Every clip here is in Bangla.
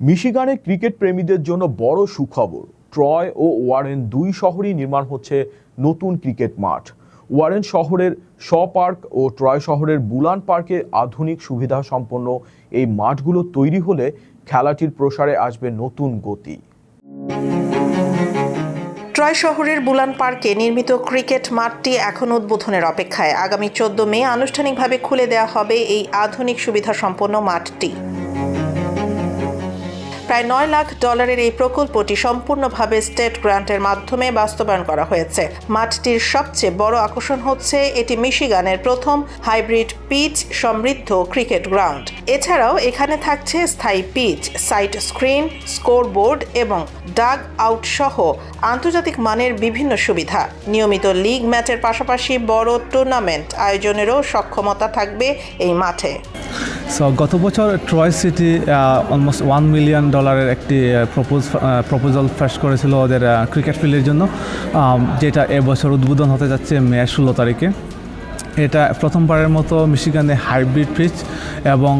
মিশিগানে ক্রিকেট প্রেমীদের জন্য বড় সুখবর। ট্রয় ও ওয়ারেন দুই শহরেই নির্মাণ হচ্ছে নতুন ক্রিকেট মাঠ। ওয়ারেন শহরের শ পার্ক ও ট্রয় শহরের বুলান পার্কে আধুনিক সুবিধা সম্পন্ন এই মাঠগুলো তৈরি হলে খেলাটির প্রসারে আসবে নতুন গতি। ট্রয় শহরের বুলান পার্কে নির্মিত ক্রিকেট মাঠটি এখন উদ্বোধনের অপেক্ষায়। আগামী 14 মে আনুষ্ঠানিকভাবে খুলে দেওয়া হবে এই আধুনিক সুবিধা সম্পন্ন মাঠটি। প্রায় $9 লাখ এই প্রকল্পটি সম্পূর্ণভাবে স্টেট গ্রান্টের মাধ্যমে বাস্তবায়ন করা হয়েছে। মাঠটির সবচেয়ে বড় আকর্ষণ হচ্ছে এটি মিশিগানের প্রথম হাইব্রিড পিচ সমৃদ্ধ ক্রিকেট গ্রাউন্ড। এছাড়াও এখানে থাকছে স্থায়ী পিচ, সাইড স্ক্রিন, স্কোরবোর্ড এবং ডাগ আউট সহ আন্তর্জাতিক মানের বিভিন্ন সুবিধা। নিয়মিত লিগ ম্যাচের পাশাপাশি বড় টুর্নামেন্ট আয়োজনেরও সক্ষমতা থাকবে এই মাঠে। গত বছর ট্রয় সিটি অলমোস্ট $1 মিলিয়ন একটি প্রপোজাল ফেস করেছিল ওদের ক্রিকেট ফিল্ডের জন্য, যেটা এবছর উদ্বোধন হতে যাচ্ছে মে 16 তারিখে। এটা প্রথমবারের মতো মিশিগানে হাইব্রিড পিচ এবং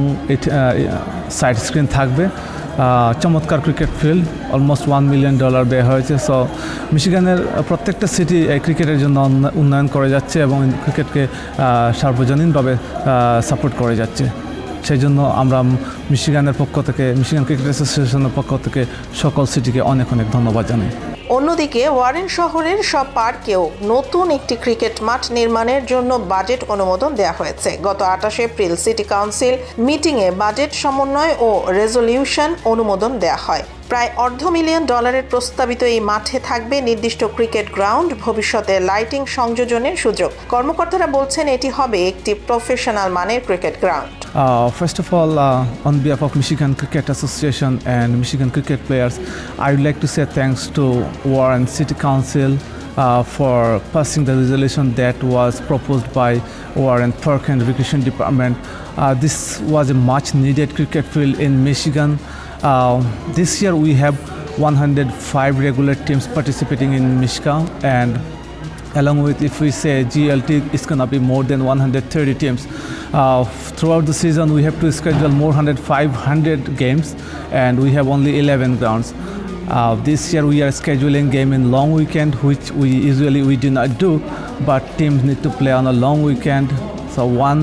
সাইড স্ক্রিন থাকবে। চমৎকার ক্রিকেট ফিল্ড, অলমোস্ট $1 মিলিয়ন ব্যয় হয়েছে। সো মিশিগানের প্রত্যেকটা সিটি ক্রিকেটের জন্য উন্নয়ন করে যাচ্ছে এবং ক্রিকেটকে সার্বজনীনভাবে সাপোর্ট করে যাচ্ছে। সেই জন্য আমরা মিশিগানের পক্ষ থেকে, মিশিগান ক্রিকেট অ্যাসোসিয়েশনের পক্ষ থেকে সকল সিটিকে অনেক অনেক ধন্যবাদ জানাই। অন্যদিকে ওয়ারেন শহরের সব পার্কেও নতুন একটি ক্রিকেট মাঠ নির্মাণের জন্য বাজেট অনুমোদন দেওয়া হয়েছে। গত 28 এপ্রিল সিটি কাউন্সিল মিটিংয়ে বাজেট সমন্বয় ও রেজলিউশন অনুমোদন দেওয়া হয়। প্রায় $500,000 প্রস্তাবিত এই মাঠে থাকবে নির্দিষ্ট ক্রিকেট গ্রাউন্ড, ভবিষ্যতে লাইটিং সংযোজনের সুযোগ। কর্মকর্তারা বলছেন এটি হবে একটি প্রফেশনাল মানের cricket ground. First of all, on behalf of Michigan Cricket Association and Michigan cricket players, I would like to say thanks to Warren City Council for passing the resolution that was proposed by Warren Park and Recreation Department. This was a much needed cricket field in Michigan. This year we have 105 regular teams participating in Michigan, and along with, if we say GLT, it's going to be more than 130 teams. Throughout the season, we have to schedule more 500 games, and we have only 11 grounds. This year, we are scheduling game in long weekend, which we usually do not do, but teams need to play on a long weekend. So one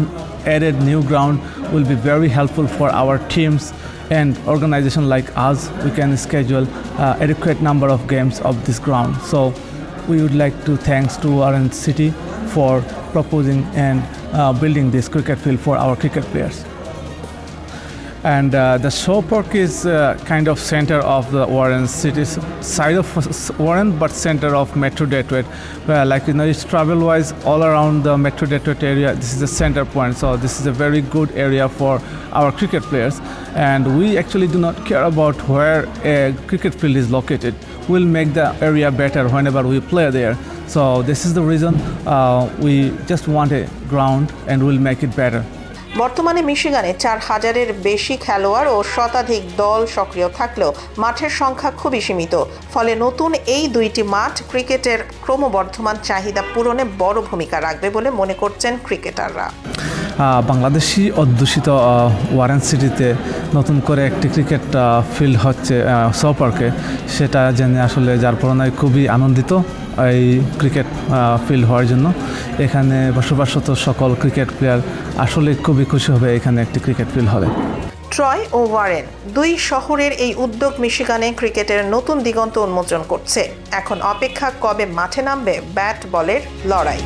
added new ground will be very helpful for our teams and organization like us. We can schedule adequate number of games of this ground. So we would like to thanks to Warren City for proposing and building this cricket field for our cricket players. And the show park is kind of center of the Warren City's side of Warren, but center of Metro Detroit. Like it's travel-wise all around the Metro Detroit area. This is the center point, so this is a very good area for our cricket players. And we actually do not care about where a cricket field is located. We'll make the area better whenever we play there. So this is the reason we just want a ground and we'll make it better. বর্তমানে মিশিগানে 4,000-এর বেশি খেলোয়াড় ও শতাধিক দল সক্রিয় থাকলেও মাঠের সংখ্যা খুবই সীমিত। ফলে নতুন এই দুইটি মাঠ ক্রিকেটের ক্রমবর্ধমান চাহিদা পূরণে বড় ভূমিকা রাখবে বলে মনে করছেন ক্রিকেটাররা। বাংলাদেশি অধ্যুষিত ওয়ারেন সিটিতে নতুন করে একটি ক্রিকেট ফিল্ড হচ্ছে শো পার্কে, সেটা জেনে আসলে যার পরনায় খুবই আনন্দিত এই ক্রিকেট ফিল্ড হওয়ার জন্য। এখানে বসবাসরত সকল ক্রিকেট প্লেয়ার আসলে খুবই খুশি হবে এখানে একটি ক্রিকেট ফিল্ড হলে। ট্রয় ও ওয়ারেন দুই শহরের এই উদ্যোগ মিশিগানে ক্রিকেটের নতুন দিগন্ত উন্মোচন করছে। এখন অপেক্ষা কবে মাঠে নামবে ব্যাট বলের লড়াই।